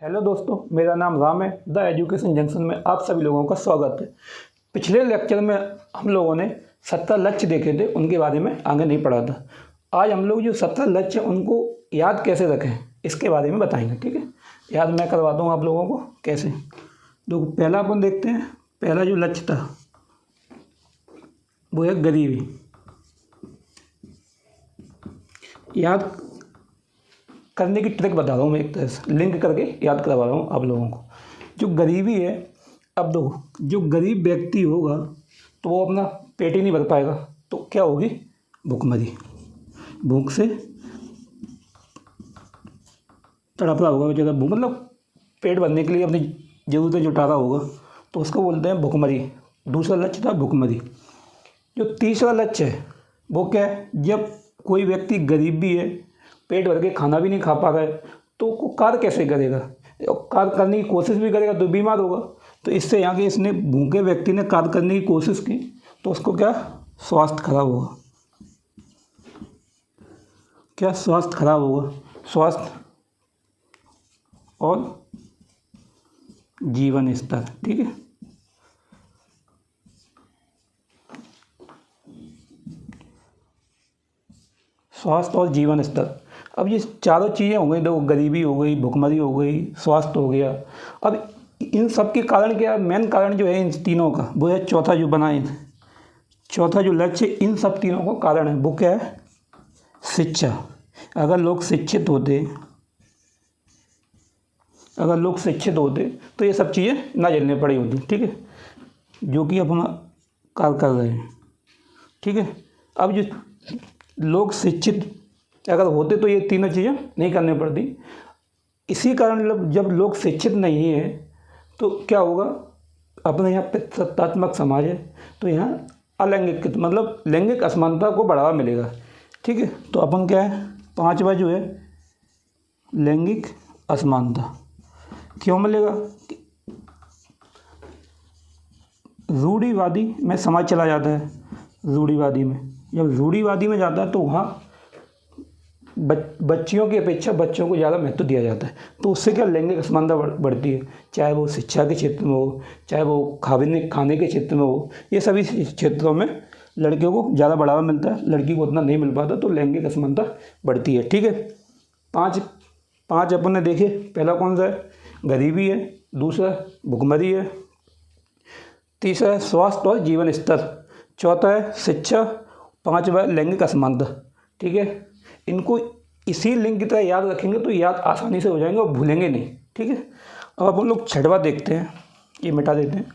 Hello दोस्तों, मेरा नाम राम है। द एजुकेशन जंक्शन में आप सभी लोगों का स्वागत है। पिछले लेक्चर में हम लोगों ने 17 लक्ष्य देखे थे, उनके बारे में आगे नहीं पढ़ा था। आज हम लोग जो 17 लक्ष्य उनको याद कैसे रखें इसके बारे में बताएंगे। ठीक है, याद मैं करवा दूँगा आप लोगों को कैसे। तो पहला अपन देखते हैं। पहला जो लक्ष्य था वो है गरीबी। याद करने की ट्रिक बता रहा हूँ मैं, एक तरह से लिंक करके याद करवा रहा हूँ आप लोगों को। जो गरीबी है, अब देखो, जो गरीब व्यक्ति होगा तो वो अपना पेट ही नहीं भर पाएगा, तो क्या होगी? भूखमरी। भूख से तड़प रहा होगा बेचारा, भूख मतलब पेट भरने के लिए अपनी ज़रूरतें जुटा रहा होगा, तो उसको बोलते हैं भूखमरी। दूसरा लक्ष्य था भूखमरी। जो तीसरा लक्ष्य है वो क्या है? जब कोई व्यक्ति गरीब भी है, पेट भर के खाना भी नहीं खा पा रहा है, तो वो कार्य कैसे करेगा? कार्य करने की कोशिश भी करेगा तो बीमार होगा। तो इससे यहाँ के इसने भूखे व्यक्ति ने कार्य करने की कोशिश की तो उसको क्या? स्वास्थ्य खराब होगा। क्या? स्वास्थ्य खराब होगा। स्वास्थ्य और जीवन स्तर। ठीक है, स्वास्थ्य और जीवन स्तर। अब ये चारों चीज़ें हो गई, देखो, गरीबी हो गई, भुखमरी हो गई, स्वास्थ्य हो गया। अब इन सब के कारण क्या? मेन कारण जो है इन तीनों का वो है चौथा जो बनाए, चौथा जो लक्ष्य इन सब तीनों का कारण है वो क्या है? शिक्षा। अगर लोग शिक्षित होते तो ये सब चीज़ें ना झेलनी पड़ी होती। ठीक है, जो कि अपना कार्य कर रहे हैं। ठीक है, अब जो लोग शिक्षित अगर होते तो ये तीनों चीज़ें नहीं करनी पड़ती। इसी कारण जब लोग शिक्षित नहीं है तो क्या होगा? अपने यहाँ पे सत्तात्मक समाज है तो यहाँ अलैंगिक मतलब लैंगिक असमानता को बढ़ावा मिलेगा। ठीक है, तो अपन क्या है? पांचवा जो है लैंगिक असमानता। क्यों मिलेगा? रूढ़िवादी में समाज चला जाता है। रूढ़िवादी में जब रूढ़िवादी में जाता है तो वहाँ बच्चियों की अपेक्षा बच्चों को ज़्यादा महत्व दिया जाता है, तो उससे क्या? लैंगिक असमानता बढ़ती है। चाहे वो शिक्षा के क्षेत्र में हो, चाहे वो खाने के क्षेत्र में हो, ये सभी क्षेत्रों में लड़कियों को ज़्यादा बढ़ावा मिलता है, लड़की को उतना नहीं मिल पाता, तो लैंगिक असमानता बढ़ती है। ठीक है, पाँच अपन ने देखे। पहला कौन सा है? गरीबी है। दूसरा भुखमरी है। तीसरा है स्वास्थ्य और जीवन स्तर। चौथा है शिक्षा। पाँचवा है लैंगिक असमानता। ठीक है, इनको इसी लिंक की तरह याद रखेंगे तो याद आसानी से हो जाएंगे और भूलेंगे नहीं। ठीक है, अब अपन लोग छठवा देखते हैं, ये मिटा देते हैं।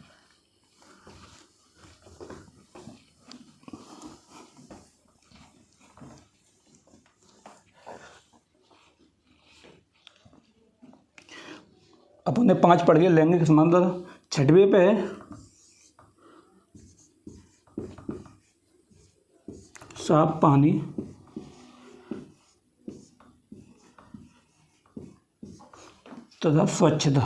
अपन ने 5 पढ़ लिया, लैंगिक असमानता। छठवें पे है साफ पानी तथा स्वच्छता।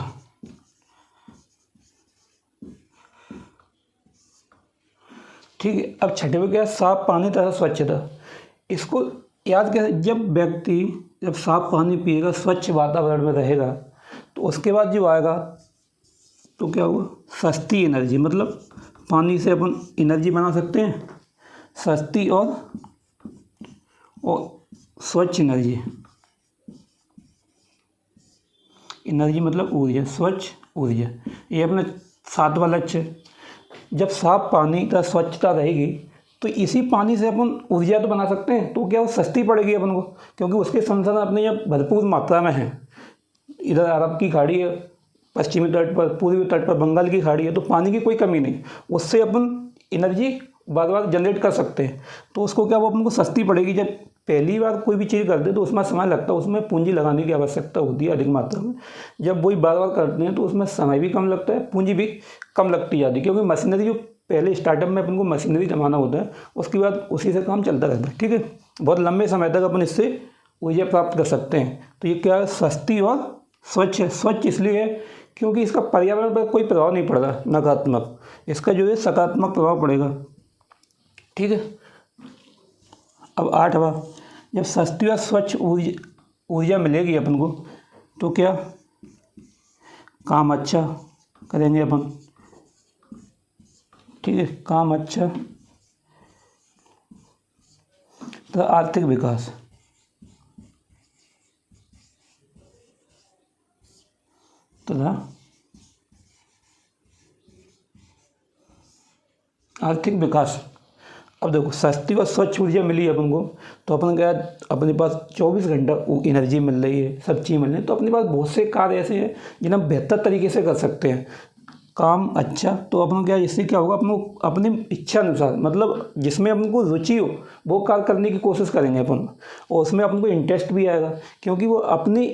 ठीक है, अब छठवें क्या है? साफ पानी तथा स्वच्छता। इसको याद कैसे? जब साफ पानी पिएगा, स्वच्छ वातावरण में रहेगा, तो उसके बाद जो आएगा तो क्या होगा? सस्ती एनर्जी। मतलब पानी से अपन एनर्जी बना सकते हैं, सस्ती और स्वच्छ एनर्जी। एनर्जी मतलब ऊर्जा, स्वच्छ ऊर्जा। ये अपना 7वां लक्ष्य है। जब साफ पानी का स्वच्छता रहेगी तो इसी पानी से अपन ऊर्जा तो बना सकते हैं, तो क्या वो सस्ती पड़ेगी अपन को, क्योंकि उसके संसाधन अपने यहाँ भरपूर मात्रा में हैं। इधर अरब की खाड़ी है, पश्चिमी तट पर, पूर्वी तट पर बंगाल की खाड़ी है, तो पानी की कोई कमी नहीं। उससे अपन एनर्जी बार बार जनरेट कर सकते हैं, तो उसको क्या वो अपन को सस्ती पड़ेगी। जब पहली बार कोई भी चीज़ करते हैं तो उसमें समय लगता है, उसमें पूंजी लगाने की आवश्यकता होती है अधिक मात्रा में। जब वही बार बार करते हैं तो उसमें समय भी कम लगता है, पूंजी भी कम लगती जाती है, क्योंकि मशीनरी जो पहले स्टार्टअप में अपन को मशीनरी जमाना होता है, उसके बाद उसी से काम चलता रहता है। ठीक है, बहुत लंबे समय तक अपन इससे ऊर्जा प्राप्त कर सकते हैं। तो ये क्या है? सस्ती और स्वच्छ है। स्वच्छ इसलिए है क्योंकि इसका पर्यावरण पर कोई प्रभाव नहीं पड़ रहा नकारात्मक, इसका जो है सकारात्मक प्रभाव पड़ेगा। ठीक है, अब 8वां, जब सस्ती और स्वच्छ ऊर्जा मिलेगी अपन को तो क्या? काम अच्छा करेंगे अपन, ठीक है, काम अच्छा तथा आर्थिक विकास, तथा आर्थिक विकास। अब देखो सस्ती व स्वच्छ ऊर्जा मिली अपन को, तो अपन क्या अपने पास 24 घंटा एनर्जी मिल रही है, सब चीज़ मिल रही है, तो अपने पास बहुत से कार्य ऐसे हैं जिन्हें हम बेहतर तरीके से कर सकते हैं। काम अच्छा, तो अपन क्या, इससे क्या होगा, अपन को अपनी इच्छा अनुसार, मतलब जिसमें अपन को रुचि हो वो कार्य करने की कोशिश करेंगे अपन, और उसमें अपन को इंटरेस्ट भी आएगा, क्योंकि वो अपनी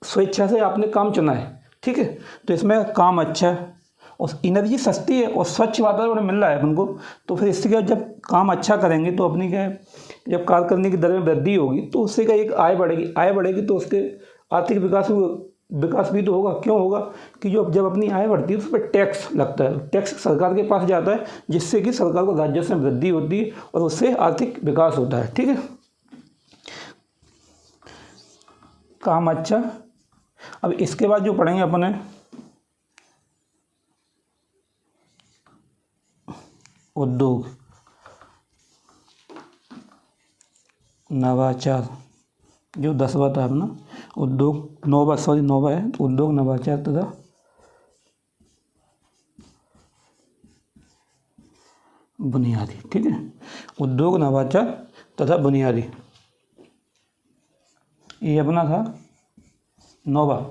स्वेच्छा से आपने काम चुना है, ठीक है। तो इसमें काम अच्छा है और एनर्जी सस्ती है और स्वच्छ वातावरण मिल रहा है अपन को, तो फिर इससे क्या, जब काम अच्छा करेंगे तो अपनी क्या है, जब कार्य करने की दर में वृद्धि होगी तो उससे क्या एक आय बढ़ेगी, आय बढ़ेगी तो उसके आर्थिक विकास भी तो होगा। क्यों होगा कि जब अपनी आय बढ़ती है तो उस पर टैक्स लगता है, टैक्स सरकार के पास जाता है, जिससे कि सरकार को राजस्व में वृद्धि होती है और उससे आर्थिक विकास होता है, ठीक है। काम अच्छा। अब इसके बाद जो पढ़ेंगे अपन है उद्योग, नवाचार, जो 10वां था अपना उद्योग, 9वां है उद्योग, नवाचार तथा बुनियादी, ठीक है, उद्योग, नवाचार तथा बुनियादी, ये अपना था 9वां,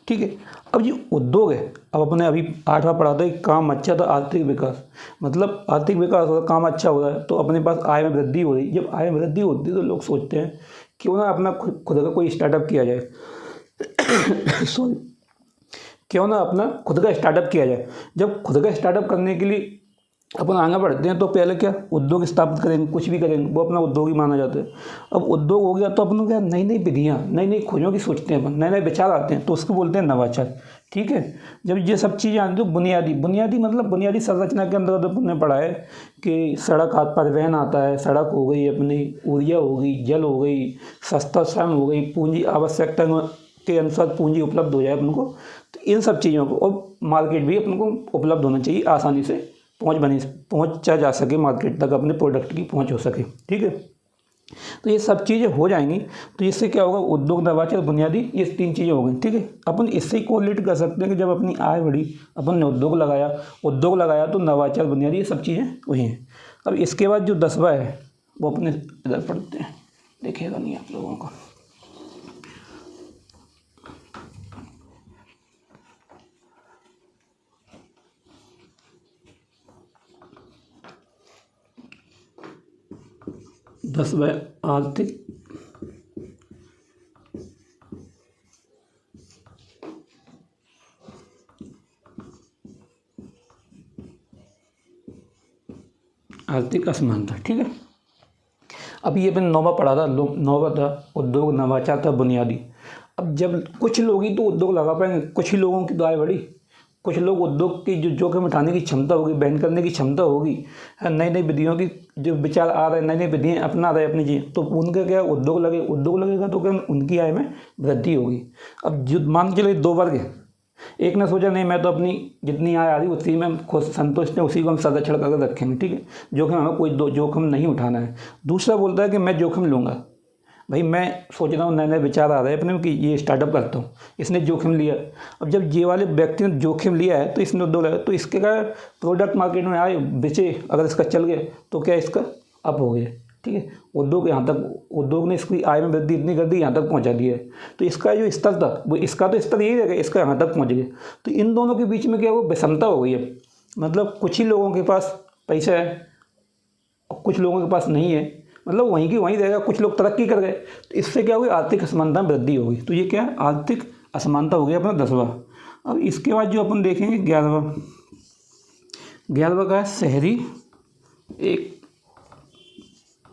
ठीक है। अब ये उद्योग है, अब अपने अभी 8वां पढ़ा था कि काम अच्छा था आर्थिक विकास, मतलब आर्थिक विकास होता है, काम अच्छा हो रहा है तो अपने पास आय में वृद्धि हो रही। जब आय में वृद्धि होती है तो लोग सोचते हैं क्यों ना अपना खुद का कोई स्टार्टअप किया जाए सॉरी, क्यों ना अपना खुद का स्टार्टअप किया जाए। जब खुद का स्टार्टअप करने के लिए अपन आगे बढ़ते हैं तो पहले क्या उद्योग स्थापित करेंगे, कुछ भी करेंगे वो अपना उद्योग ही माना जाता है। अब उद्योग हो गया तो अपन क्या नई नई विधियाँ, नई नई खोजों की सोचते हैं अपन, नए नए विचार आते हैं तो उसको बोलते हैं नवाचार, ठीक है। जब ये सब चीज़ें आती तो बुनियादी मतलब बुनियादी संरचना के अंदर अपन ने पढ़ा है कि सड़क परिवहन आता है, सड़क हो गई अपनी, ऊर्जा हो गई, जल हो गई, सस्ता श्रम हो गई, पूंजी आवश्यकता के अनुसार पूंजी उपलब्ध हो जाए अपन को, तो इन सब चीज़ों को, और मार्केट भी अपन को उपलब्ध होना चाहिए, आसानी से पहुंचा जा सके मार्केट तक, अपने प्रोडक्ट की पहुंच हो सके, ठीक है। तो ये सब चीज़ें हो जाएंगी तो इससे क्या होगा, उद्योग, नवाचार, बुनियादी, ये 3 चीज़ें हो गई, ठीक है। अपन इससे ही कोरिलेट कर सकते हैं कि जब अपनी आय बढ़ी, अपन ने उद्योग लगाया तो नवाचार, बुनियादी, ये सब चीज़ें हुई हैं। अब इसके बाद जो 10वां है वो अपने इधर पढ़ते हैं, देखिएगा नहीं आप लोगों को, आर्थिक असमानता, ठीक है। अब ये मैंने 9वां पढ़ा था, 9वां था उद्योग, नवाचार था, बुनियादी। अब जब कुछ लोग ही तो उद्योग लगा पाएंगे, कुछ ही लोगों की तो आय बढ़ी, कुछ लोग उद्योग की जो जोखिम उठाने की क्षमता होगी, बैन करने की क्षमता होगी, नई नई विधियों की जो विचार आ रहे हैं, नई नई विधियाँ अपना रहे अपनी चीज़, तो उनका क्या उद्योग लगेगा तो क्या उनकी आय में वृद्धि होगी। अब जो मान के चलिए 2 वर्ग है, एक ने सोचा नहीं मैं तो अपनी जितनी आय आ रही उसी में खुद संतुष्ट है, उसी को हम संरक्षण करके रखेंगे, ठीक है, जोखिम हमें कोई जोखिम नहीं उठाना है। दूसरा बोलता है कि मैं जोखिम लूँगा, भाई मैं सोच रहा हूँ, नए नए विचार आ रहे हैं अपने कि ये स्टार्टअप करता हूँ, इसने जोखिम लिया। अब जब ये वाले व्यक्ति ने जोखिम लिया है तो इसने उद्योग लगाया, तो इसके क्या प्रोडक्ट मार्केट में आए, बेचे, अगर इसका चल गया तो क्या इसका अप हो गया, ठीक है। उद्योग ने इसकी आय में वृद्धि इतनी कर दी, यहाँ तक पहुँचा दिया है, तो इसका जो स्तर था वो, इसका तो स्तर यही रहेगा, इसका यहाँ तक पहुँच गया। तो इन दोनों के बीच में क्या वो विषमता हो गई है, मतलब कुछ ही लोगों के पास पैसा है और कुछ लोगों के पास नहीं है, मतलब वहीं की वहीं रहेगा, कुछ लोग तरक्की कर गए, तो इससे क्या हुई, आर्थिक असमानता में वृद्धि होगी। तो ये क्या है, आर्थिक असमानता हो गया अपना 10वां। अब इसके बाद जो अपन देखेंगे 11वां का है शहरी एक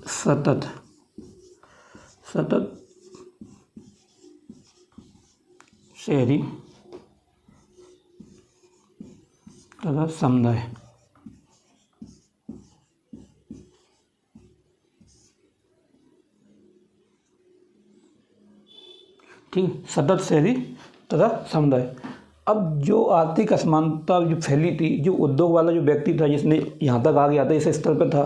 सतत शहरी तथा समुदाय, ठीक, सतत शहरी तथा समुदाय। अब जो आर्थिक असमानता जो फैली थी, जो उद्योग वाला जो व्यक्ति था जिसने यहाँ तक आ गया था, इस स्तर पर था,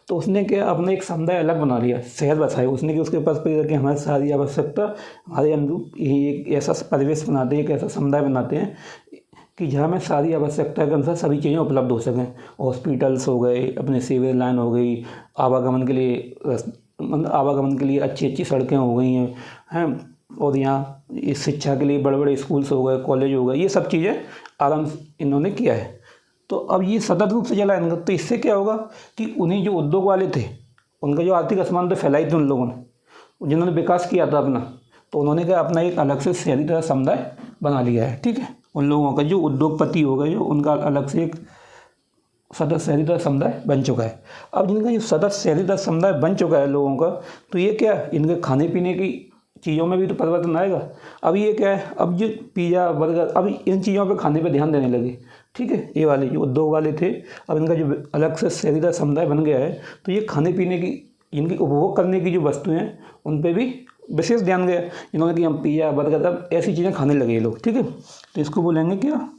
तो उसने क्या अपना एक समुदाय अलग बना लिया, शहर बसाए उसने कि उसके पास पर कि हमारी सारी आवश्यकता हमारे अनुरूप ही एक ऐसा परिवेश बनाते हैं, एक ऐसा समुदाय बनाते हैं कि जहाँ में सारी आवश्यकता के अनुसार सभी चीज़ें उपलब्ध हो सकें। हॉस्पिटल्स हो गए, अपने सीवेज लाइन हो गई, आवागमन के लिए मतलब आवागमन के लिए अच्छी अच्छी सड़कें हो गई हैं, और यहाँ इस शिक्षा के लिए बड़े बड़े स्कूल्स हो गए, कॉलेज हो गए, ये सब चीज़ें आराम से इन्होंने किया है। तो अब ये सतत रूप से चला इनका, तो इससे क्या होगा कि उन्हीं जो उद्योग वाले थे उनका जो आर्थिक असमानता फैलाई थी उन लोगों ने, जिन्होंने विकास किया था अपना, तो उन्होंने क्या अपना एक अलग से शहरी तरह समुदाय बना लिया है। ठीक है, उन लोगों का जो उद्योगपति हो गए, जो उनका अलग से एक सदस्य शहरीदार समुदाय बन चुका है। अब जिनका ये सदस्य शहरीदार समुदाय बन चुका है लोगों का, तो ये क्या इनके खाने पीने की चीज़ों में भी तो परिवर्तन आएगा। अब ये क्या है, अब जो पिज़्ज़ा बर्गर, अब इन चीज़ों पे खाने पे ध्यान देने लगे। ठीक है, ये वाले जो उद्योग वाले थे, अब इनका जो अलग से शहरीदार समुदाय बन गया है, तो ये खाने पीने की, इनकी उपभोग करने की जो वस्तुएँ हैं उन पर भी विशेष ध्यान गया इन्होंने कि हम पिज़्ज़ा बर्गर अब ऐसी चीज़ें खाने लगे ये लोग। ठीक है, तो इसको बोलेंगे क्या,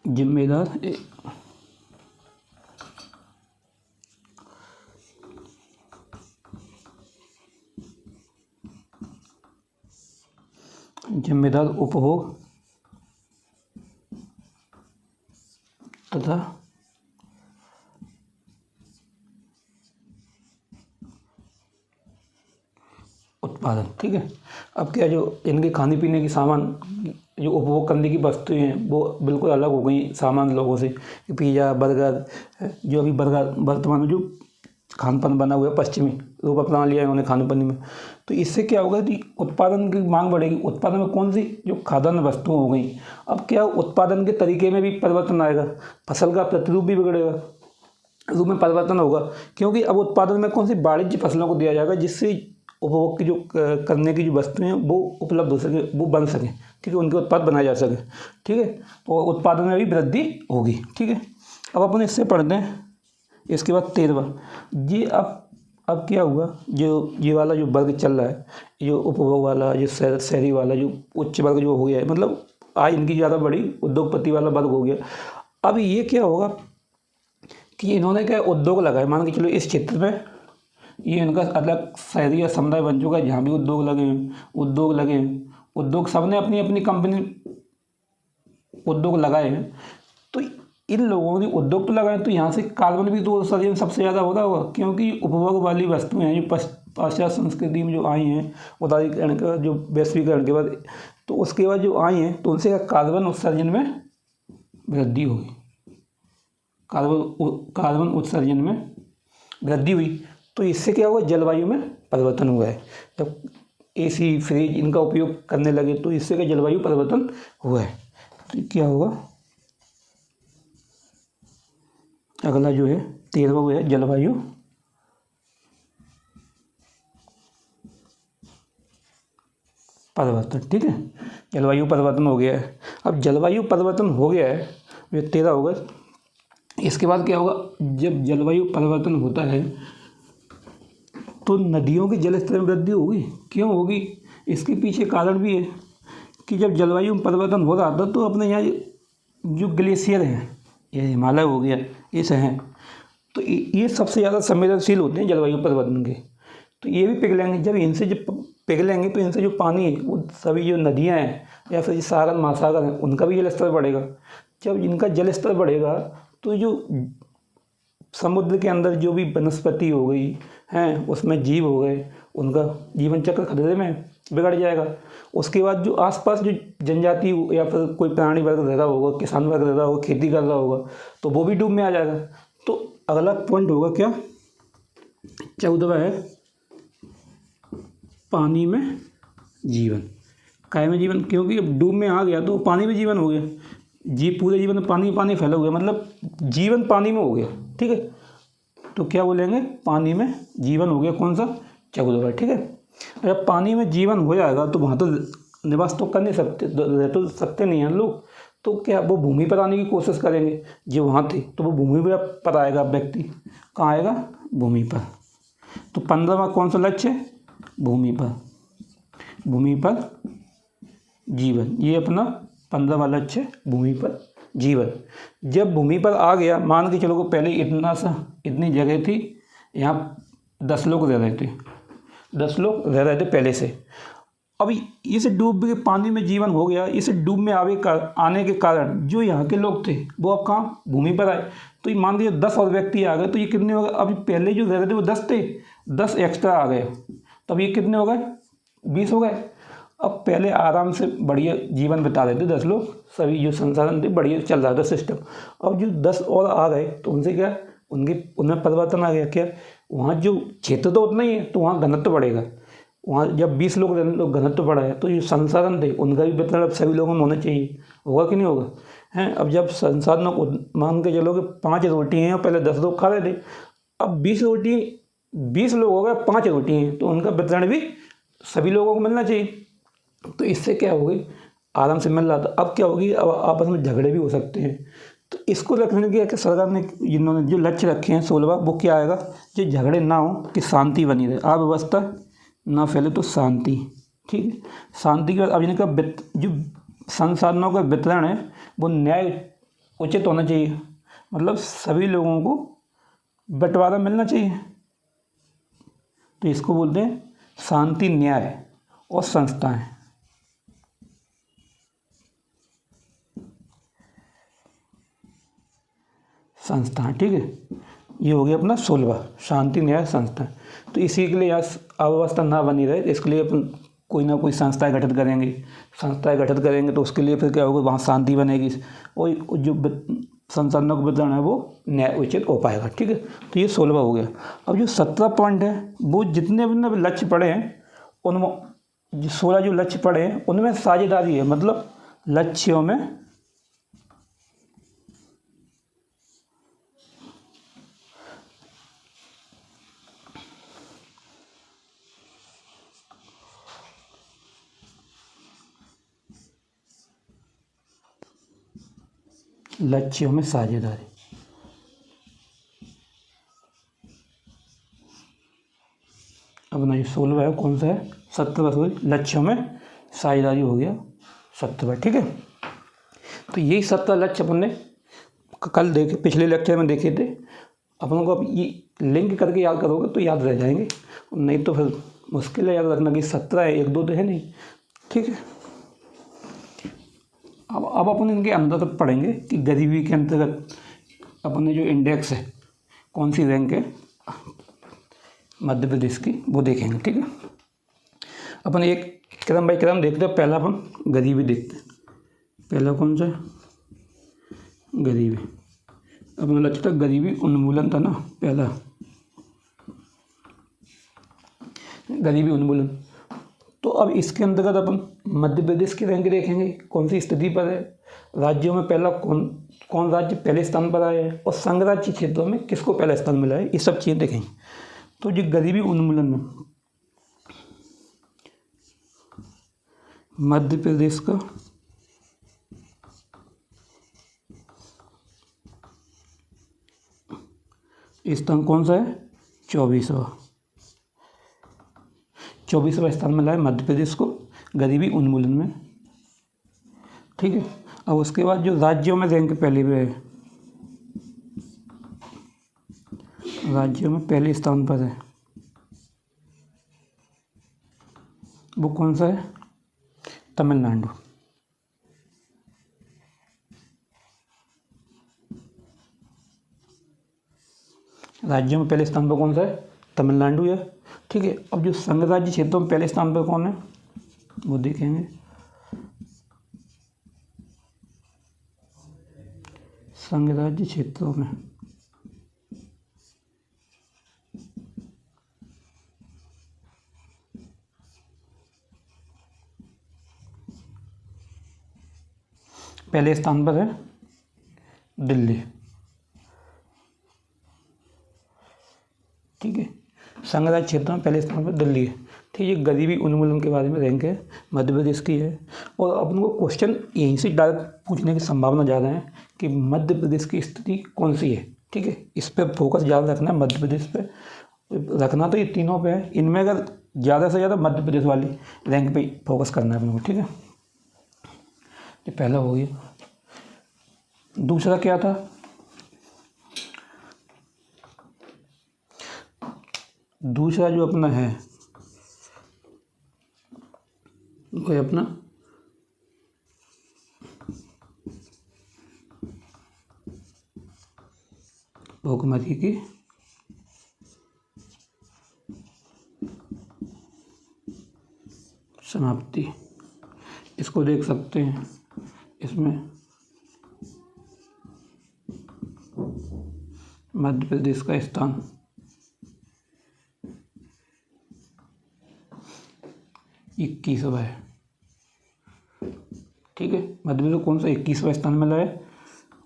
जिम्मेदार जिम्मेदार उपभोग तथा उत्पादन। ठीक है, अब क्या जो इनके खाने पीने की सामान, जो उपभोग करने की वस्तुएं हैं वो बिल्कुल अलग हो गई सामान्य लोगों से। पिज़्ज़ा बर्गर, जो अभी बर्गर वर्तमान में जो खान पान बना हुआ है पश्चिमी रूप अपना लिया है इन्होंने खाने पानी में, तो इससे क्या होगा कि उत्पादन की मांग बढ़ेगी। उत्पादन में कौन सी, जो खाद्यान्न वस्तुएं हो गई। अब क्या उत्पादन के तरीके में भी परिवर्तन आएगा, फसल का प्रतिरूप भी बिगड़ेगा, रूप में परिवर्तन होगा, क्योंकि अब उत्पादन में कौन सी वाणिज्य फसलों को दिया जाएगा जिससे उपभोग की जो करने की जो वस्तुएं हैं वो उपलब्ध हो सके, वो बन सकें। ठीक है, उनके उत्पाद बनाए जा सके। ठीक है, तो उत्पादन में भी वृद्धि होगी। ठीक है, अब अपन इससे पढ़ते हैं। इसके बाद 13वां, ये अब क्या हुआ, जो ये वाला जो वर्ग चल रहा है, जो उपभोग वाला, जो शहरी वाला, जो उच्च वर्ग जो हो गया है, मतलब आय इनकी ज़्यादा बड़ी उद्योगपति वाला वर्ग हो गया। अब ये क्या होगा कि इन्होंने क्या उद्योग लगाए, मान के चलो इस क्षेत्र में ये इनका अलग शहरी या समुदाय बन चुका है जहाँ भी उद्योग लगे हैं, उद्योग सबने अपनी अपनी कंपनी उद्योग लगाए हैं। तो इन लोगों ने उद्योग तो लगाए, तो यहाँ से कार्बन भी तो उत्सर्जन सबसे ज़्यादा हो रहा होगा, क्योंकि उपभोग वाली वस्तुएं हैं जो पाश्चात्य संस्कृति में जो आई हैं, उदारीकरण का जो वैश्वीकरण के बाद, तो उसके बाद जो आई हैं, तो उनसे कार्बन उत्सर्जन में वृद्धि होगी, कार्बन उत्सर्जन में वृद्धि हुई। तो इससे क्या हुआ, जलवायु में परिवर्तन हुआ है। जब एसी फ्रिज इनका उपयोग करने लगे तो इससे क्या जलवायु परिवर्तन हुआ है। तो क्या होगा, अगला जो है 13वां वो है जलवायु परिवर्तन। ठीक है, जलवायु परिवर्तन हो गया है। अब जलवायु परिवर्तन हो गया है, ये 13 होगा। इसके बाद क्या होगा, जब जलवायु परिवर्तन होता है तो नदियों के जल स्तर में वृद्धि होगी। क्यों होगी, इसके पीछे कारण भी है कि जब जलवायु में परिवर्तन हो रहा था तो अपने यहाँ जो ग्लेशियर हैं, ये हिमालय हो गया, ये सब हैं, तो ये सबसे ज़्यादा संवेदनशील होते हैं जलवायु परिवर्तन के। तो ये भी पिघलेंगे, जब इनसे जब पिघलेंगे तो इनसे जो पानी है वो सभी जो नदियाँ हैं या फिर सागर महासागर हैं उनका भी जल स्तर बढ़ेगा। जब इनका जल स्तर बढ़ेगा तो जो समुद्र के अंदर जो भी वनस्पति हो गई हैं, उसमें जीव हो गए, उनका जीवन चक्र खतरे में बिगड़ जाएगा। उसके बाद जो आसपास जो जनजाति या फिर कोई प्राणी वर्ग रह रहा होगा, किसान वर्ग रह रहा होगा, खेती कर रहा होगा, तो वो भी डूब में आ जाएगा। तो अगला पॉइंट होगा क्या, 14वां है पानी में जीवन। काय में जीवन, क्योंकि अब डूब में आ गया तो पानी में जीवन हो गया, पूरे जीवन में पानी फैला हुआ, मतलब जीवन पानी में हो गया। ठीक है, तो क्या बोलेंगे, पानी में जीवन हो गया, कौन सा, 14वां। ठीक है, जब पानी में जीवन हो जाएगा तो वहाँ तो निवास तो कर नहीं सकते, रह तो सकते नहीं हैं लोग, तो क्या वो भूमि पर आने की कोशिश करेंगे। जो वहाँ थे तो वो भूमि पर आएगा व्यक्ति, कहाँ आएगा, भूमि पर। तो 15वां कौन सा लक्ष्य है? भूमि पर जीवन। ये अपना 15वां लक्ष्य है, भूमि पर जीवन। जब भूमि पर आ गया, मान के चलो को पहले इतनी जगह थी, यहाँ 10 लोग रह रहे थे, 10 लोग रह रहे थे पहले से। अभी इस डूब के पानी में जीवन हो गया, इस डूब में आने के कारण जो यहाँ के लोग थे वो अब कहाँ? भूमि पर आए। तो ये मान लीजिए 10 और व्यक्ति आ गए, तो ये कितने हो गए? अभी पहले जो रह रहे थे वो 10 थे, 10 एक्स्ट्रा आ गए, तब ये कितने हो गए? 20 हो गए। अब पहले आराम से बढ़िया जीवन बिता रहे थे 10 लोग, सभी जो संसाधन थे बढ़िया चल रहा था सिस्टम। अब जो 10 और आ गए तो उनसे क्या? उनमें परिवर्तन आ गया। क्या? वहाँ जो क्षेत्र तो उतना ही है, तो वहाँ घनत्व बढ़ेगा। वहाँ जब 20 लोग घनत्व बढ़ा है तो ये संसाधन थे उनका भी वितरण अब सभी लोगों में होना चाहिए। होगा कि नहीं होगा? हैं, अब जब संसाधनों को मान के चलो कि 5 रोटी हैं, पहले 10 लोग खा रहे थे, अब 20 लोग हो गए, 5 रोटी हैं, तो उनका वितरण भी सभी लोगों को मिलना चाहिए। तो इससे क्या होगी? आराम से मिल रहा था। अब क्या होगी? अब आपस में झगड़े भी हो सकते हैं। तो इसको रखने के कि सरकार ने जिन्होंने जो लक्ष्य रखे हैं 16वां, वो क्या आएगा? जो झगड़े ना हो, कि शांति बनी रहे, अव्यवस्था ना फैले, तो शांति। ठीक है, शांति के बाद अब इनका जो संसाधनों का वितरण है वो न्याय उचित होना चाहिए, मतलब सभी लोगों को बंटवारा मिलना चाहिए। तो इसको बोलते हैं शांति, न्याय और संस्थाएं। ठीक है, ये हो गया अपना 16वां, शांति, न्याय, संस्थाएं। तो इसी के लिए अव्यवस्था ना बनी रहे, इसके लिए अपन कोई ना कोई संस्थाएं गठित करेंगे। तो उसके लिए फिर क्या होगा? वहाँ शांति बनेगी और जो संसाधनों का वितरण है वो न्याय उचित हो पाएगा। ठीक है, तो ये 16वां हो गया। अब जो 17 पॉइंट है, वो जितने अपने लक्ष्य पड़े हैं उनमें, जो 16 जो लक्ष्य पड़े हैं उनमें साझेदारी है, मतलब लक्ष्यों में साझेदारी। अपना ये 16वां है, कौन सा है? 17वां। सॉरी, लक्ष्यों में साझेदारी हो गया 17वां। ठीक है, तो यही 17 लक्ष्य अपन ने कल देखे, पिछले लेक्चर में देखे थे। अपन को अब ये लिंक करके याद करोगे तो याद रह जाएंगे, नहीं तो फिर मुश्किल है याद रखना कि 17 है, 1 2 तो है नहीं। ठीक है, अब अपन इनके अंदर तक पढ़ेंगे कि गरीबी के अंतर्गत अपन ने जो इंडेक्स है, कौन सी रैंक है मध्य प्रदेश की, वो देखेंगे। ठीक है, अपन एक क्रम बाई क्रम देखते हैं। पहला अपन गरीबी देखते हैं। पहला कौन सा? गरीबी। अपना लक्ष्य था गरीबी उन्मूलन था ना, पहला गरीबी उन्मूलन। तो अब इसके अंतर्गत अपन मध्य प्रदेश की रैंक देखेंगे, कौन सी स्थिति पर है, राज्यों में पहला कौन राज्य पहले स्थान पर आया है, और संघ राज्य क्षेत्रों में किसको पहला स्थान मिला है, ये सब चीज़ें देखेंगे। तो जो गरीबी उन्मूलन में मध्य प्रदेश का स्थान कौन सा है? 24वां स्थान मिला है मध्य प्रदेश को गरीबी उन्मूलन में। ठीक है, अब उसके बाद जो राज्यों में रैंक पहले पे है, राज्यों में पहले स्थान पर है, वो कौन सा है? तमिलनाडु। राज्यों में पहले स्थान पर कौन सा है? तमिलनाडु है। ठीक है, अब जो संघ राज्य क्षेत्रों में पहले स्थान पर कौन है वो देखेंगे। संघ राज्य क्षेत्रों में पहले स्थान पर है दिल्ली। ठीक है, संघ राज्य क्षेत्र में पहले स्थान पर दिल्ली है। ठीक है, गरीबी उन्मूलन के बारे में रैंक है, मध्य प्रदेश की है। और अपन को क्वेश्चन यहीं से डायरेक्ट पूछने की संभावना ज़्यादा है कि मध्य प्रदेश की स्थिति कौन सी है। ठीक है, इस पर फोकस ज़्यादा रखना है, मध्य प्रदेश पे। रखना तो ये तीनों पे है, इनमें अगर ज़्यादा से ज़्यादा मध्य प्रदेश वाली रैंक पे फोकस करना है अपने को, ठीक है। ये पहला हो गया। दूसरा क्या था, दूसरा जो अपना है वो है अपना भूखमरी की समाप्ति। इसको देख सकते हैं, इसमें मध्य प्रदेश का स्थान 21वां है, ठीक है। मध्य प्रदेश को कौन सा 21वां स्थान मिला है,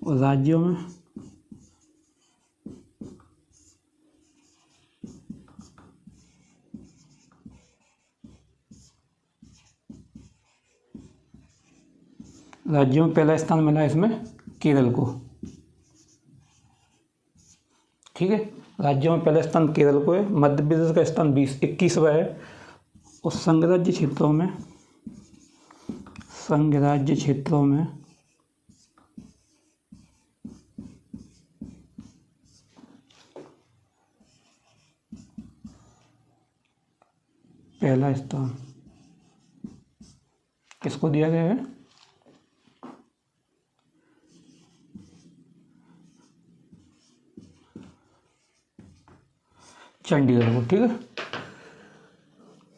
और राज्यों में पहला स्थान मिला है इसमें केरल को, ठीक है। राज्यों में पहला स्थान केरल को है। मध्य प्रदेश का स्थान 21वां है। और संघ राज्य क्षेत्रों में पहला स्थान किसको दिया गया है, चंडीगढ़ को, ठीक है।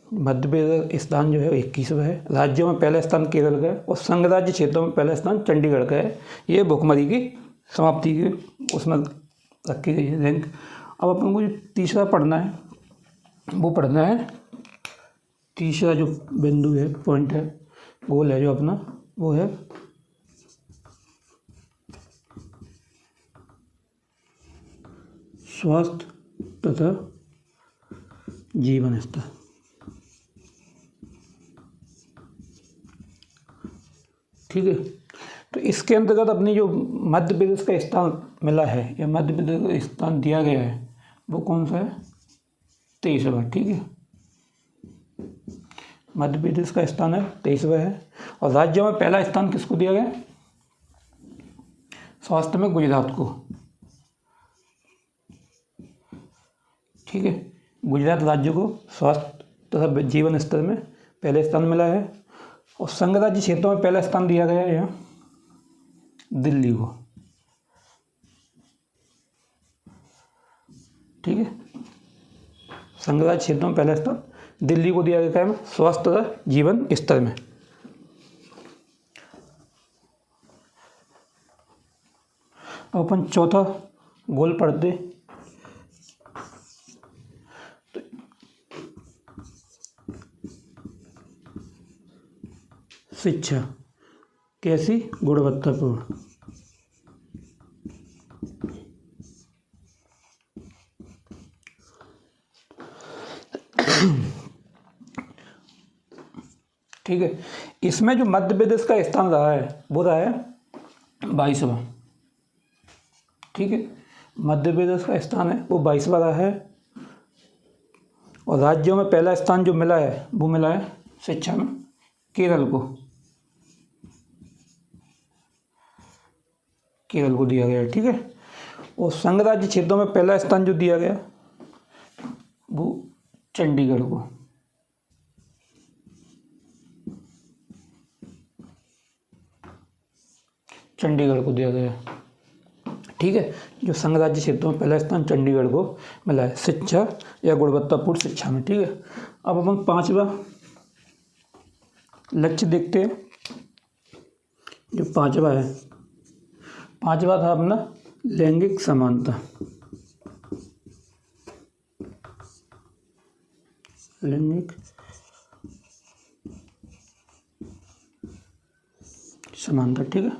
मध्य प्रदेश स्थान जो है 21वां है। राज्यों में पहला स्थान केरल का है और संघ राज्य क्षेत्रों में पहला स्थान चंडीगढ़ का है। ये भुखमरी की समाप्ति की उसमें रखी गई है रैंक। अब अपन को जो तीसरा पढ़ना है वो पढ़ना है, तीसरा जो बिंदु है, पॉइंट है, गोल है जो अपना, वो है स्वास्थ्य तथा जीवन स्तर। ठीक है, तो इसके अंतर्गत अपनी जो मध्य प्रदेश का स्थान मिला है या मध्य प्रदेश का स्थान दिया गया है वो कौन सा है, 23वां। ठीक है, मध्य प्रदेश का स्थान है 23वां है। और राज्यों में पहला स्थान किसको दिया गया, स्वास्थ्य में गुजरात को। ठीक है, गुजरात राज्य को स्वास्थ्य तथा जीवन स्तर में पहले स्थान मिला है। और संघ राज्य क्षेत्रों में पहला स्थान दिया गया है यहाँ दिल्ली को। ठीक है, संघ राज्य क्षेत्रों में पहला स्थान दिल्ली को दिया गया है स्वास्थ्य तथा जीवन स्तर में। अपन चौथा गोल पढ़ते, शिक्षा कैसी गुणवत्तापूर्ण। ठीक है, इसमें जो मध्य प्रदेश का स्थान रहा है वो रहा है 22वां। ठीक है, मध्य प्रदेश का स्थान है वो 22वां रहा है। और राज्यों में पहला स्थान जो मिला है वो मिला है शिक्षा में केरल को, केरल को दिया गया है। ठीक है, और संघ राज्य क्षेत्रों में पहला स्थान जो दिया गया वो चंडीगढ़ को। चंडीगढ़ को दिया गया है। ठीक है, जो संघ राज्य क्षेत्रों में पहला स्थान चंडीगढ़ को मिला है शिक्षा या गुणवत्तापूर्ण शिक्षा में। ठीक है, अब अपन 5वां लक्ष्य देखते हैं। जो 5वां है, 5वां था अपना लैंगिक समानता। लैंगिक समानता। ठीक है,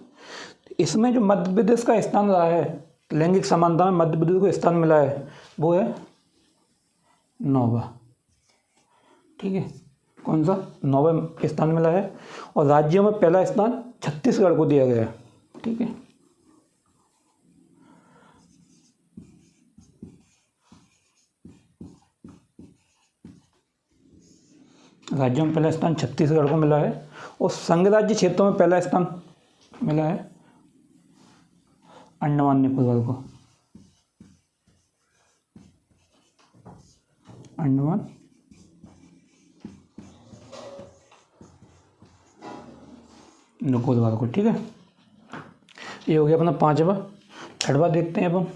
इसमें जो मध्य प्रदेश का स्थान रहा है लैंगिक समानता में, मध्य प्रदेश को स्थान मिला है वो है 9वां। ठीक है, कौन सा, 9वां स्थान मिला है। और राज्यों में पहला स्थान छत्तीसगढ़ को दिया गया है। ठीक है, राज्यों में पहला स्थान छत्तीसगढ़ को मिला है और संघ राज्य क्षेत्रों में पहला स्थान मिला है अंडमान निकोबार को। अंडमान निकोबार को, ठीक है। ये हो गया अपना पांचवा। छठवा देखते हैं अपन।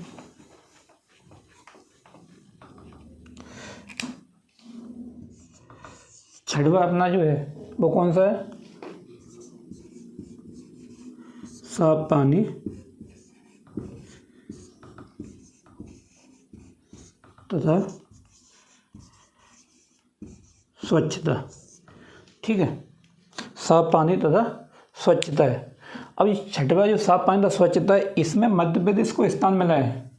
छठवा अपना जो है वो कौन सा है? साफ पानी तथा स्वच्छता, ठीक है। साफ पानी तथा स्वच्छता है। अब ये छठवा जो साफ पानी तथा स्वच्छता है, इसमें मध्य प्रदेश को स्थान मिला है।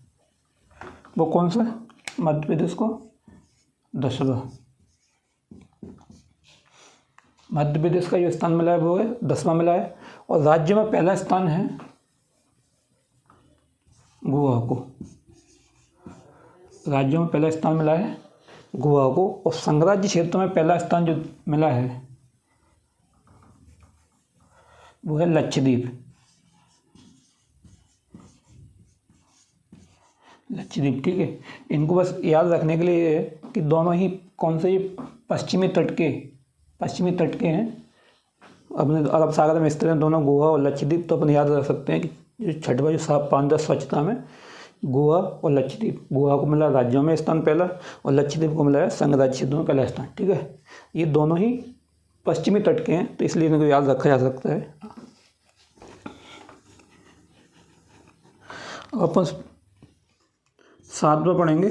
वो कौन सा? मध्य प्रदेश को 10वां। मध्य प्रदेश का जो स्थान मिला है वो है 10वां मिला है। और राज्य में पहला स्थान है गोवा को। राज्यों में पहला स्थान मिला है गोवा को। और संघ राज्य क्षेत्र में पहला स्थान जो मिला है वो है लक्षद्वीप। लक्षद्वीप, ठीक है। इनको बस याद रखने के लिए है कि दोनों ही कौन से ये पश्चिमी तट के हैं अपने अरब सागर में स्थित हैं दोनों, गोवा और लक्षद्वीप। तो अपन याद रख सकते हैं कि जो छठवा जो साफ पानी स्वच्छता में गोवा और लक्षद्वीप, गोवा को मिला राज्यों में स्थान पहला और लक्षद्वीप को मिला है संघ राज्य क्षेत्रों में पहला स्थान, ठीक है। ये दोनों ही पश्चिमी तट के हैं तो इसलिए इनको याद रखा जा सकता है। अपन सातवां पढ़ेंगे।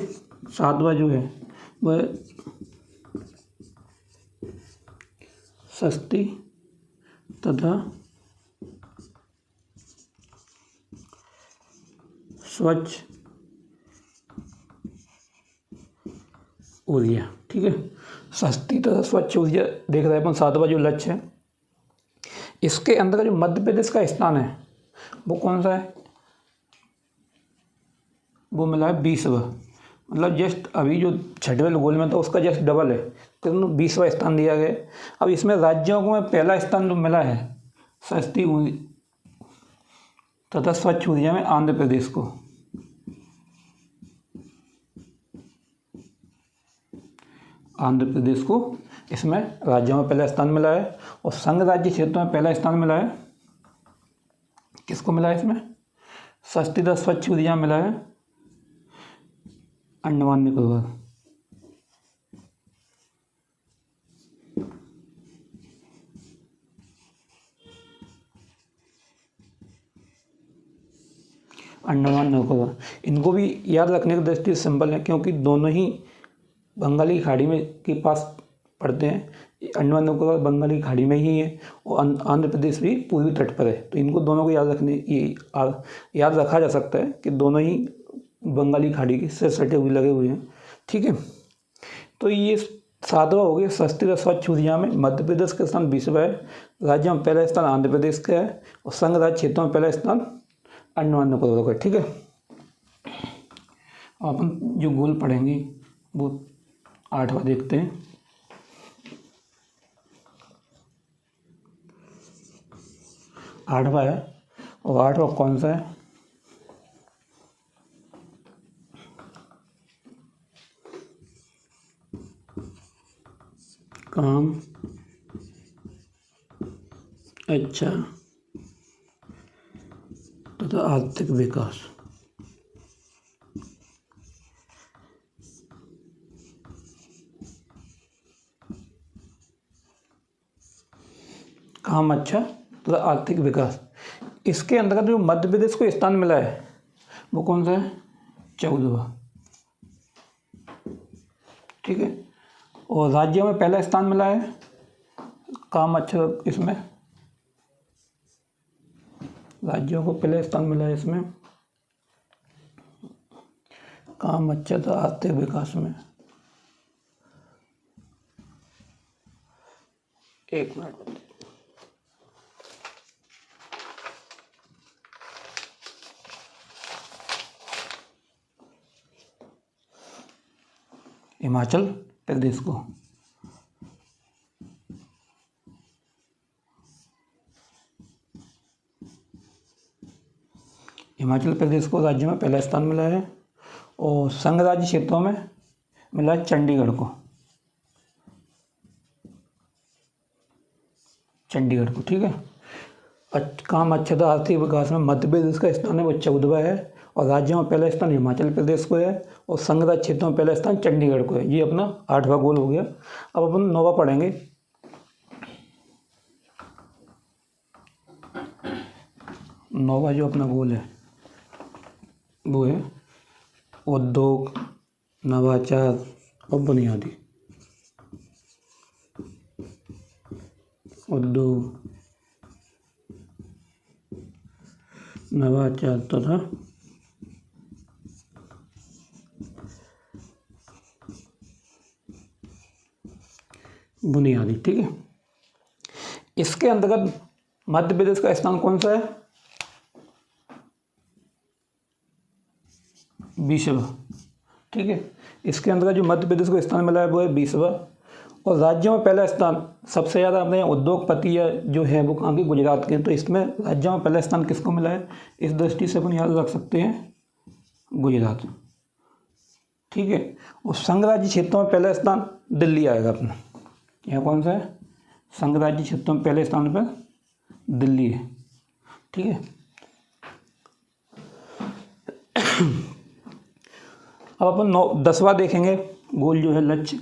सातवां जो है वह सस्ती तथा स्वच्छ ऊर्जा, ठीक है। सस्ती तथा स्वच्छ ऊर्जा देख रहे हैं अपन। सातवां जो लक्ष्य है, इसके अंदर जो मध्य प्रदेश का स्थान है वो कौन सा है? वो मिला है 20वां। मतलब जस्ट अभी जो छठवें गोल में था उसका जस्ट डबल है, तो 20वां स्थान दिया गया। अब इसमें राज्यों को में पहला स्थान जो मिला है सस्ती तथा स्वच्छ ऊर्जा में आंध्र प्रदेश को। आंध्र प्रदेश को इसमें राज्यों में पहला स्थान मिला है। और संघ राज्य क्षेत्रों में पहला स्थान मिला है, किसको मिला है? इसमें सस्ती तथा स्वच्छ ऊर्जा मिला है अंडमान निकोबार। अंडमान निकोबार इनको भी याद रखने की दृष्टि से सिंपल है क्योंकि दोनों ही बंगाली खाड़ी में के पास पड़ते हैं। अंडमान निकोबार बंगाली खाड़ी में ही है और आंध्र प्रदेश भी पूर्वी तट पर है। तो इनको दोनों को याद रखा जा सकता है कि दोनों ही बंगाली खाड़ी के से सटे हुए लगे हुए हैं, ठीक है। तो ये सातवां हो गया सस्ती तथा स्वच्छ ऊर्जा में मध्य प्रदेश का स्थान 20वां है। राज्यों में पहला स्थान आंध्र प्रदेश का है और संघ राज्य क्षेत्रों में पहला स्थान अंडमान निकोबार का, ठीक है। अपन जो गोल पढ़ेंगे वो 8वां देखते हैं। 8वां है और 8वां कौन सा है? काम अच्छा तथा आर्थिक विकास। काम अच्छा तथा आर्थिक विकास, इसके अंतर्गत जो मध्य प्रदेश को स्थान मिला है वो कौन सा है? 14वां, ठीक है। और राज्यों में पहला स्थान मिला है काम अच्छा, इसमें राज्यों को पहला स्थान मिला है इसमें काम अच्छा था आर्थिक विकास में। एक मिनट, हिमाचल प्रदेश को हिमाचल प्रदेश को राज्य में पहला स्थान मिला है। और संघ राज्य क्षेत्रों में मिला है चंडीगढ़ को, ठीक है। काम अच्छता आर्थिक विकास में मध्य प्रदेश का स्थान है वो 14वां है, और राज्यों में पहला स्थान हिमाचल प्रदेश को है, और संघ राज्य क्षेत्रों में पहला स्थान चंडीगढ़ को है। ये अपना 8वां गोल हो गया। अब अपन 9वां पढ़ेंगे। 9वां जो अपना गोल है वो है उद्योग, नवाचार और बुनियादी। उद्योग, नवाचार तथा बुनियादी, ठीक है। इसके अंतर्गत मध्य प्रदेश का स्थान कौन सा है? 20वां, ठीक है। इसके अंतर्गत जो मध्य प्रदेश को स्थान मिला है वो है 20वां। और राज्यों में पहला स्थान सबसे ज़्यादा अपने उद्योगपति या जो है वो कहाँ के, गुजरात के। तो इसमें राज्यों में पहला स्थान किसको मिला है? इस दृष्टि से अपन याद रख सकते हैं गुजरात, ठीक है। और संघ राज्य क्षेत्रों में पहला स्थान दिल्ली आएगा अपना। यह कौन सा है? संघ राज्य क्षेत्रों में पहले स्थान पर दिल्ली है, ठीक है। अब अपन 10वां देखेंगे गोल जो है लक्ष्य।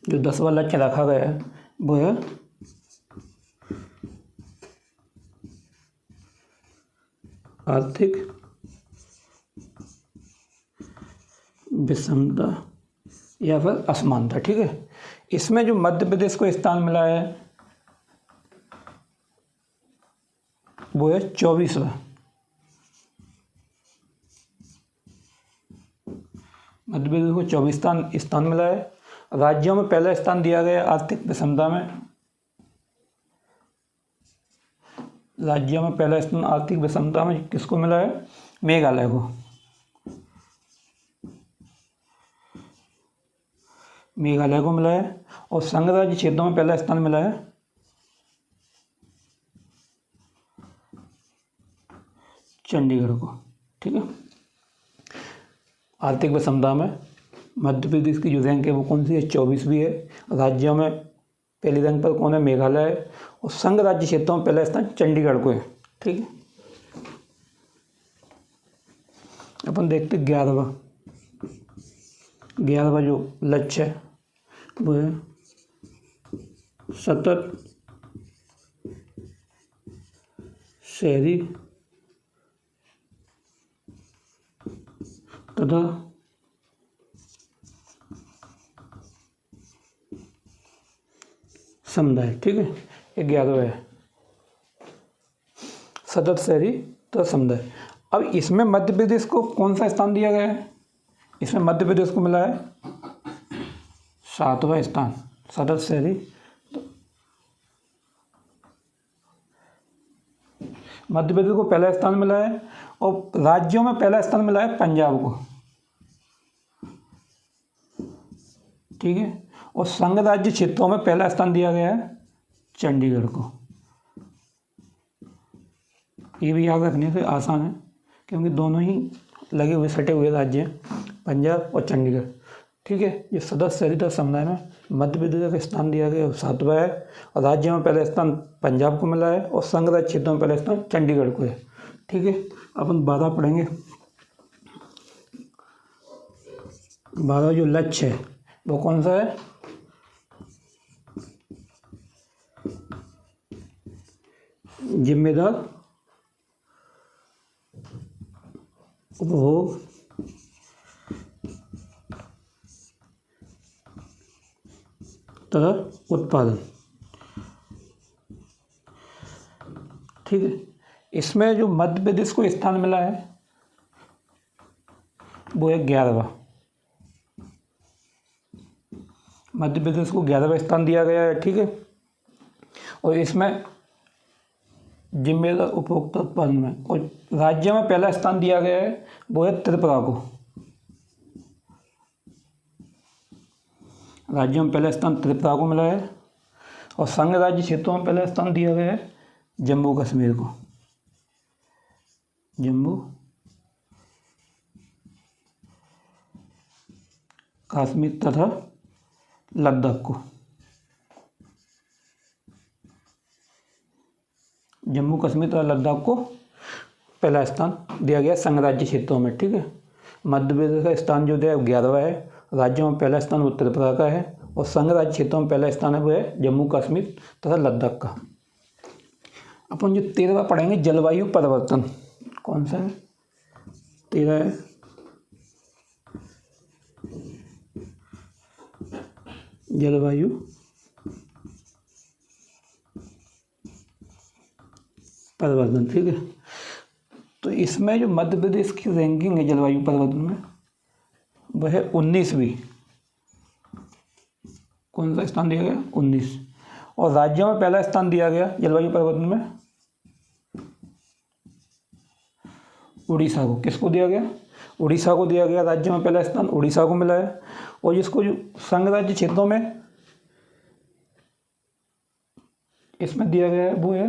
जो 10वां लक्ष्य रखा गया है वो है आर्थिक विषमता या फिर असमानता, ठीक है। इसमें जो मध्य प्रदेश को स्थान मिला है वो है 24वां। मध्य प्रदेश को 24 स्थान मिला है। राज्यों में पहला स्थान दिया गया आर्थिक विषमता में। राज्यों में पहला स्थान आर्थिक विषमता में किसको मिला है? मेघालय को। मेघालय को मिला है। और संघ राज्य क्षेत्रों में पहला स्थान मिला है चंडीगढ़ को, ठीक है। आर्थिक विषमता में मध्य प्रदेश की जो रैंक है वो कौन सी है? 24वीं है। राज्यों में पहली रैंक पर कौन है? मेघालय है। और संघ राज्य क्षेत्रों में पहला स्थान चंडीगढ़ को है, ठीक है। अपन देखते 11वां जो लक्ष्य है वो है सतत शहरी तथा समुदाय, ठीक है। 11वां है सतत शहरी तथा समुदाय। अब इसमें मध्य प्रदेश को कौन सा स्थान दिया गया है? इसमें मध्य प्रदेश को मिला है 7वां स्थान सतत शहरी। मध्य प्रदेश को पहला स्थान मिला है। और राज्यों में पहला स्थान मिला है पंजाब को, ठीक है। और संघ राज्य क्षेत्रों में पहला स्थान दिया गया है चंडीगढ़ को। ये भी याद रखने से आसान है क्योंकि दोनों ही लगे हुए सटे हुए राज्य हैं, पंजाब और चंडीगढ़, ठीक है। ये सदस्य शहरी समुदाय में मध्य प्रदेश का स्थान दिया गया 7वां है। और राज्य में पहला स्थान पंजाब को मिला है और संघ राज्य क्षेत्रों में पहला स्थान चंडीगढ़ को है, ठीक है। अपन 12 पढ़ेंगे। 12 जो लक्ष्य है वो कौन सा है? जिम्मेदार उपभोग तथा उत्पादन, ठीक है। इसमें जो मध्य प्रदेश को स्थान मिला है वो है 11वां। मध्य प्रदेश को 11वां स्थान दिया गया है, ठीक है। और इसमें जिम्मेदार उपभोक्ता उत्पादन में और राज्य में पहला स्थान दिया गया है वो है त्रिपुरा को। राज्य में पहला स्थान त्रिपुरा को मिला है। और संघ राज्य क्षेत्रों में पहला स्थान दिया गया है जम्मू कश्मीर को, जम्मू कश्मीर तथा लद्दाख को, जम्मू कश्मीर तथा लद्दाख को पहला स्थान दिया गया संघ राज्य क्षेत्रों में। ठीक है, मध्य प्रदेश का स्थान जो है 11वां है, राज्यों में पहला स्थान उत्तर प्रदेश का है और संघ राज्य क्षेत्रों में पहला स्थान है वो है जम्मू कश्मीर तथा लद्दाख का। अपन जो 13वां पढ़ेंगे जलवायु परिवर्तन, कौन सा है? 13 है जलवायु परिवर्तन। ठीक है, तो इसमें जो मध्य प्रदेश की रैंकिंग है जलवायु परिवर्तन में वह है 19वीं। कौन सा स्थान दिया गया? 19। और राज्यों में पहला स्थान दिया गया जलवायु परिवर्तन में उड़ीसा को। किसको दिया गया? उड़ीसा को दिया गया। राज्यों में पहला स्थान उड़ीसा को मिला है। और जिसको जो संघ राज्य क्षेत्रों में इसमें दिया गया है वो है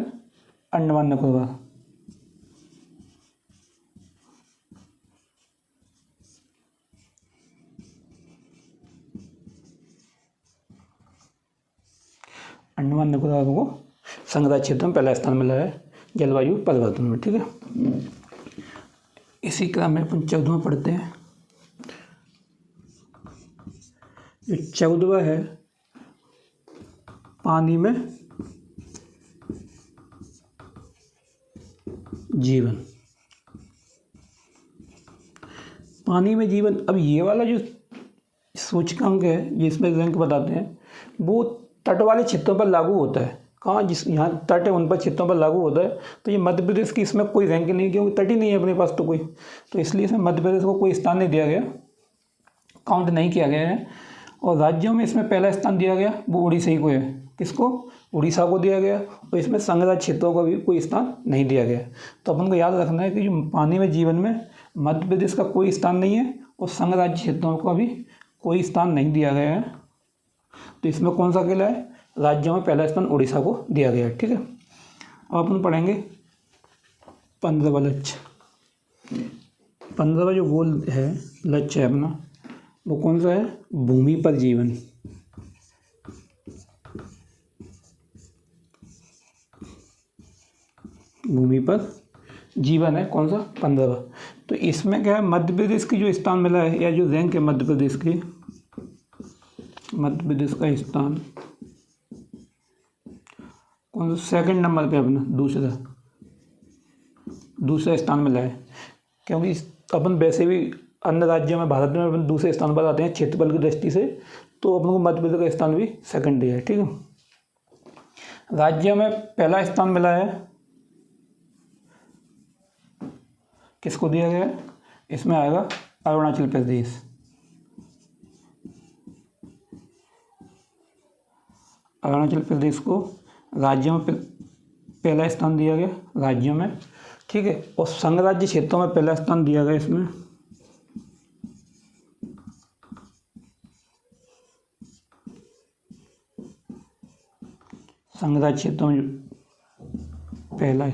अंडमान निकोबार। अंडमान निकोबार को संघ राज्य क्षेत्र में पहला स्थान मिला है जलवायु परिवर्तन में। ठीक है, इसी क्रम में अपन 14वां पढ़ते हैं। जो 14वां है पानी में जीवन। पानी में जीवन, अब ये वाला जो सूचकांक है जिसमें रैंक बताते हैं वो तट वाले क्षेत्रों पर लागू होता है। कहाँ? जिस यहाँ तट है उन पर क्षेत्रों पर लागू होता है। तो ये मध्य प्रदेश की इसमें कोई रैंक नहीं, क्योंकि तट ही नहीं है अपने पास तो कोई, तो इसलिए इसमें मध्य प्रदेश को कोई स्थान नहीं दिया गया, काउंट नहीं किया गया है। और राज्यों में इसमें पहला स्थान दिया गया वो उड़ीसा ही को है। किसको? उड़ीसा को दिया गया। और इसमें संघ राज्य क्षेत्रों का भी कोई स्थान नहीं दिया गया। तो अपन को याद रखना है कि जो पानी में जीवन में मध्य प्रदेश का कोई स्थान नहीं है और संघ राज्य क्षेत्रों का भी कोई स्थान नहीं दिया गया है। तो इसमें कौन सा अकेला है? राज्यों में पहला स्थान उड़ीसा को दिया गया है। ठीक है, अब अपन पढ़ेंगे 15वां लक्ष्य। 15वां जो गोल है, लक्ष्य है अपना, वो कौन सा है? भूमि पर जीवन। भूमि पर जीवन है कौन सा? 15वां। तो इसमें क्या है, मध्य प्रदेश की जो स्थान मिला है या जो रैंक है मध्य प्रदेश की, मध्य प्रदेश का स्थान कौन सा? सेकंड नंबर पे अपना दूसरा स्थान मिला है। क्योंकि अपन वैसे भी अन्य राज्यों में भारत में अपन दूसरे स्थान पर आते हैं क्षेत्रफल की दृष्टि से, तो अपन को मध्य प्रदेश का स्थान भी सेकंड दिया है। ठीक है, राज्यों में पहला स्थान मिला है किसको दिया गया है? इसमें आएगा अरुणाचल प्रदेश। अरुणाचल प्रदेश को राज्यों में पहला स्थान दिया गया, राज्यों में। ठीक है, और संघ राज्य क्षेत्रों में पहला स्थान दिया गया इसमें संघ राज्य क्षेत्रों में पहला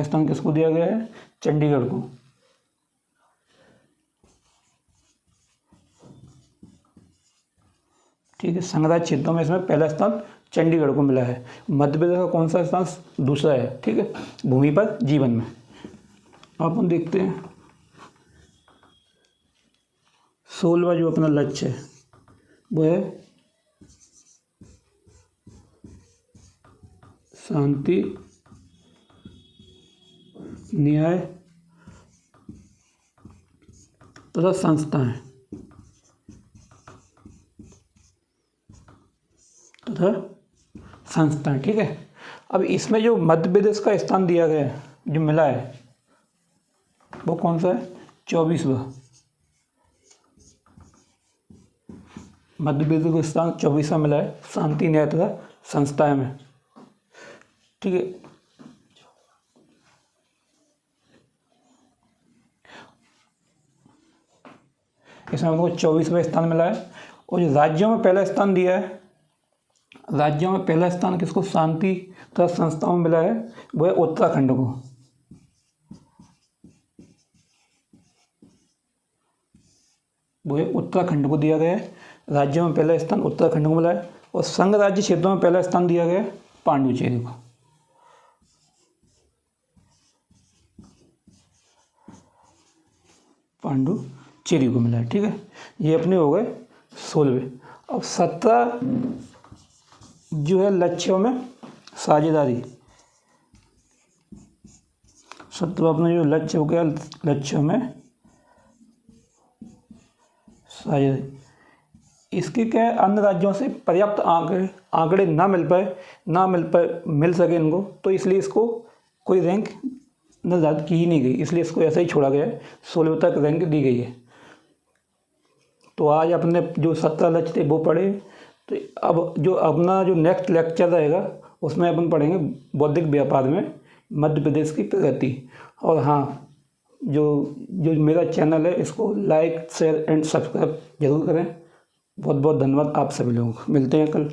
स्थान किसको दिया गया है? चंडीगढ़ को। ठीक है, संघ राज्य क्षेत्रों में इसमें पहला स्थान चंडीगढ़ को मिला है। मध्य प्रदेश का कौन सा स्थान? दूसरा है। ठीक है, भूमि पर जीवन में। अपन देखते हैं 16वां जो अपना लक्ष्य है वो है शांति, न्याय तथा संस्थाएं ठीक है, अब इसमें जो मध्य प्रदेश का स्थान दिया गया है, जो मिला है, वो कौन सा है? 24वां। मध्य प्रदेश को स्थान 24वां मिला है शांति, न्याय तथा संस्थाएं में। ठीक है, इसमें हमको 24वां स्थान मिला है। और जो राज्यों में पहला स्थान दिया है, राज्यों में पहला स्थान किसको शांति तथा संस्थाओं में मिला है, वो है उत्तराखंड को। वो है उत्तराखंड को दिया गया है। राज्यों में पहला स्थान उत्तराखंड को मिला है। और संघ राज्य क्षेत्रों में पहला स्थान दिया गया है पांडुचेरी को। पांडुचेरी को मिला है। ठीक है, ये अपने हो गए 16। अब 17 जो है लक्ष्यों में साझेदारी। 17 अपना जो लक्ष्य हो गया, लक्ष्यों में साझेदारी। इसके क्या है, अन्य राज्यों से पर्याप्त आंकड़े ना मिल सके इनको, तो इसलिए इसको कोई रैंक निर्धारित की ही नहीं गई, इसलिए इसको ऐसा ही छोड़ा गया है। 16 तक रैंक दी गई है। तो आज अपने जो 17 लक्ष्य थे वो पढ़े। तो अब जो अपना जो नेक्स्ट लेक्चर रहेगा उसमें अपन पढ़ेंगे बौद्धिक व्यापार में मध्य प्रदेश की प्रगति। और हाँ, जो मेरा चैनल है इसको लाइक शेयर एंड सब्सक्राइब जरूर करें। बहुत बहुत धन्यवाद आप सभी लोगों को। मिलते हैं कल।